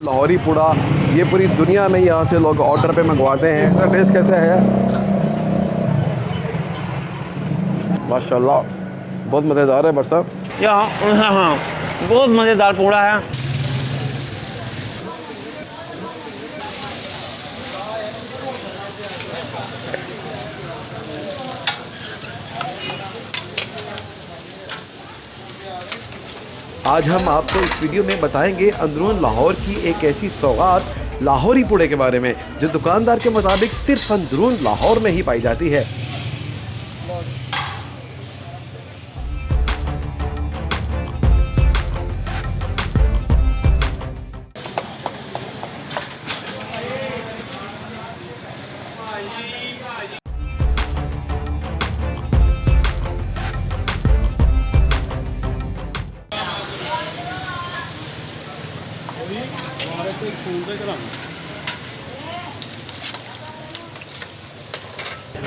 लाहौरी पूड़ा ये पूरी दुनिया में यहाँ से लोग ऑर्डर पे मंगवाते हैं। इसका टेस्ट कैसा है? माशाल्लाह बहुत मज़ेदार है भाई साहब। हाँ, बहुत मज़ेदार पूड़ा है। आज हम आपको इस वीडियो में बताएंगे अंदरून लाहौर की एक ऐसी सौगात लाहौरी पूड़े के बारे में जो दुकानदार के मुताबिक सिर्फ अंदरून लाहौर में ही पाई जाती है।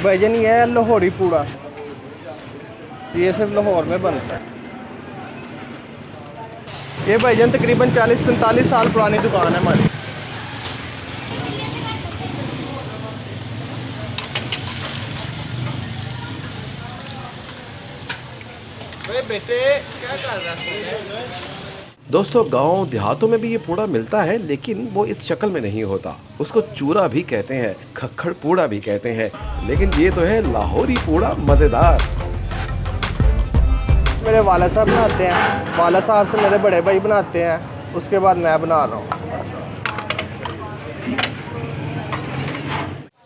भाईजान ये है लाहौरी पूड़ा, ये सिर्फ लाहौर में बनता है। ये भाईजान तकरीबन 40-45 साल पुरानी दुकान है हमारी। बेटे क्या कर रहा है? दोस्तों गांव देहातों में भी ये पूड़ा मिलता है, लेकिन वो इस शक्ल में नहीं होता। उसको चूरा भी कहते हैं, खक्खड़ पूड़ा भी कहते हैं, लेकिन ये तो है लाहौरी पूड़ा मज़ेदार। मेरे वाला साहब बनाते हैं, वाला साहब से मेरे बड़े भाई बनाते हैं, उसके बाद मैं बना रहा हूँ।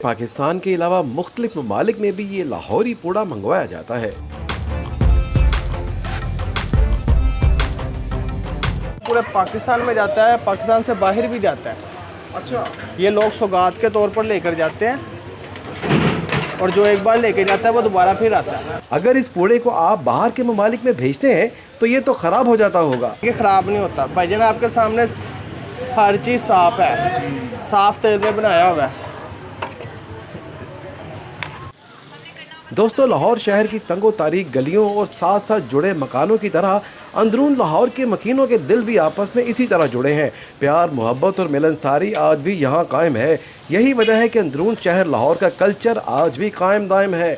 पाकिस्तान के अलावा मुख्तलिफ ममालिक में भी ये लाहौरी पूड़ा मंगवाया जाता है। पूरे पाकिस्तान में जाता है, पाकिस्तान से बाहर भी जाता है। अच्छा, ये लोग सौगात के तौर पर लेकर जाते हैं और जो एक बार लेके जाता है वो दोबारा फिर आता है। अगर इस पूड़े को आप बाहर के ममालिक में भेजते हैं तो ये तो ख़राब हो जाता होगा। ये ख़राब नहीं होता भाईजान, आपके सामने हर चीज़ साफ़ है, साफ़ तेल में बनाया हुआ है। दोस्तों लाहौर शहर की तंगो तारीख गलियों और साथ साथ जुड़े मकानों की तरह अंदरून लाहौर के मकीनों के दिल भी आपस में इसी तरह जुड़े हैं। प्यार, मोहब्बत और मिलनसारी आज भी यहाँ कायम है। यही वजह है कि अंदरून शहर लाहौर का कल्चर आज भी कायम दायम है।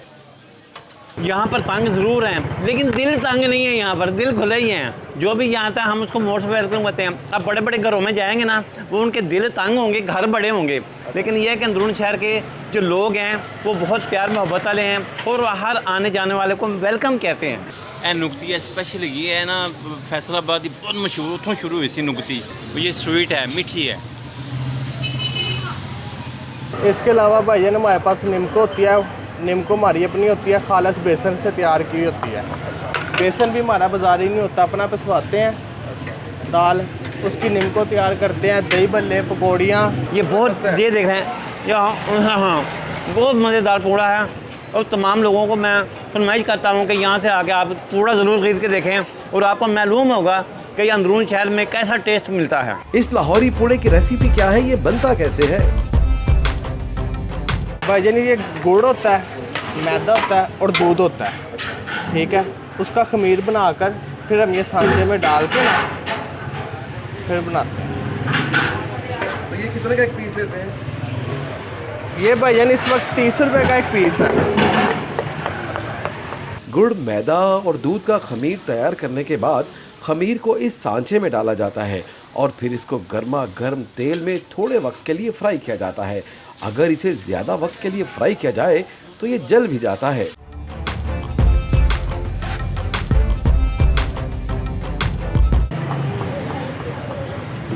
यहाँ पर तंग ज़रूर हैं, लेकिन दिल तंग नहीं है। यहाँ पर दिल खुले ही हैं। जो भी यहाँ आता है हम उसको मोस्ट वेलकम करते हैं। अब बड़े बड़े घरों में जाएंगे ना, वो उनके दिल तंग होंगे, घर बड़े होंगे, लेकिन यह है कि अंदरून शहर के जो लोग हैं वो बहुत प्यार मोहब्बत वाले हैं और हर आने जाने वाले को वेलकम कहते हैं। ਇਹ ਨੁਕਤੀ ਹੈ स्पेशल ये है ना, फैसलाबाद की बहुत मशहूर, उतों शुरू हुई सी नुकती। ये स्वीट है, मीठी है। इसके अलावा भाईजान हमारे पास निम्को होती है, निम्को हमारी अपनी होती है, खालस बेसन से तैयार की होती है। बेसन भी हमारा बाजारी नहीं होता, अपना पिसवाते हैं दाल, उसकी निम्को तैयार करते हैं, दही भल्ले, पकौड़ियाँ। ये बहुत ये देख रहे हैं, हाँ बहुत मज़ेदार पूड़ा है और तमाम लोगों को मैं फरमाइश करता हूँ कि यहाँ से आके आप पूड़ा ज़रूर खरीद के देखें और आपको मालूम होगा कि अंदरून शहर में कैसा टेस्ट मिलता है। इस लाहौरी पूड़े की रेसिपी क्या है, ये बनता कैसे है? भाईजान ये गुड़ होता है, मैदा होता है और दूध होता है, ठीक है। उसका खमीर बनाकर फिर हम ये सांचे में डाल के ना फिर बनाते हैं। तो ये कितने का एक पीस देते हैं? ये भाईजान इस वक्त 30 रुपये का एक पीस है। गुड़, मैदा और दूध का खमीर तैयार करने के बाद खमीर को इस सांचे में डाला जाता है और फिर इसको गर्मा गर्म तेल में थोड़े वक्त के लिए फ्राई किया जाता है। अगर इसे ज़्यादा वक्त के लिए फ्राई किया जाए तो ये जल भी जाता है।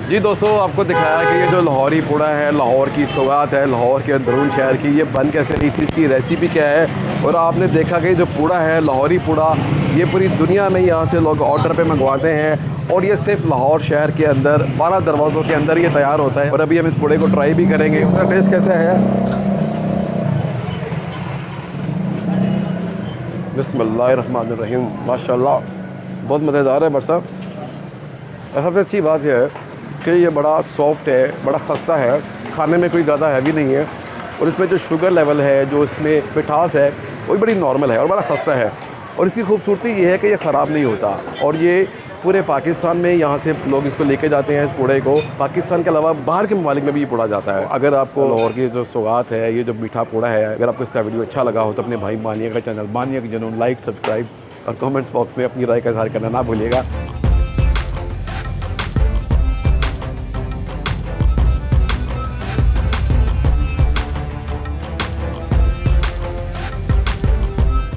जी दोस्तों, आपको दिखाया कि ये जो लाहौरी पूड़ा है, लाहौर की सौगात है, लाहौर के अंदरून शहर की, ये बन कैसे रही थी, इसकी रेसिपी क्या है। और आपने देखा कि जो पूड़ा है लाहौरी पूड़ा, ये पूरी दुनिया में यहाँ से लोग ऑर्डर पे मंगवाते हैं और ये सिर्फ लाहौर शहर के अंदर 12 दरवाज़ों के अंदर ये तैयार होता है। और अभी हम इस पूड़े को ट्राई भी करेंगे। उसका टेस्ट कैसा है? बिस्मिल्लाहिर्रहमानिर्रहीम। माशाल्लाह बहुत मज़ेदार है भाई साहब। सबसे अच्छी बात यह है कि ये बड़ा सॉफ्ट है, बड़ा खस्ता है, खाने में कोई ज़्यादा हैवी नहीं है और इसमें जो शुगर लेवल है, जो इसमें मिठास है, वो भी बड़ी नॉर्मल है और बड़ा खस्ता है। और इसकी खूबसूरती ये है कि ये ख़राब नहीं होता और ये पूरे पाकिस्तान में यहाँ से लोग इसको लेके जाते हैं इस पुड़े को। पाकिस्तान के अलावा बाहर के ममालिक में भी ये पुड़ा जाता है। अगर आपको लाहौर की जो सौगात है, ये जो मीठा पुड़ा है, अगर आपको इसका वीडियो अच्छा लगा हो तो अपने भाई मानिया का चैनल मानिया के जनून लाइक, सब्सक्राइब और कमेंट्स बॉक्स में अपनी राय का इजहार करना ना भूलिएगा।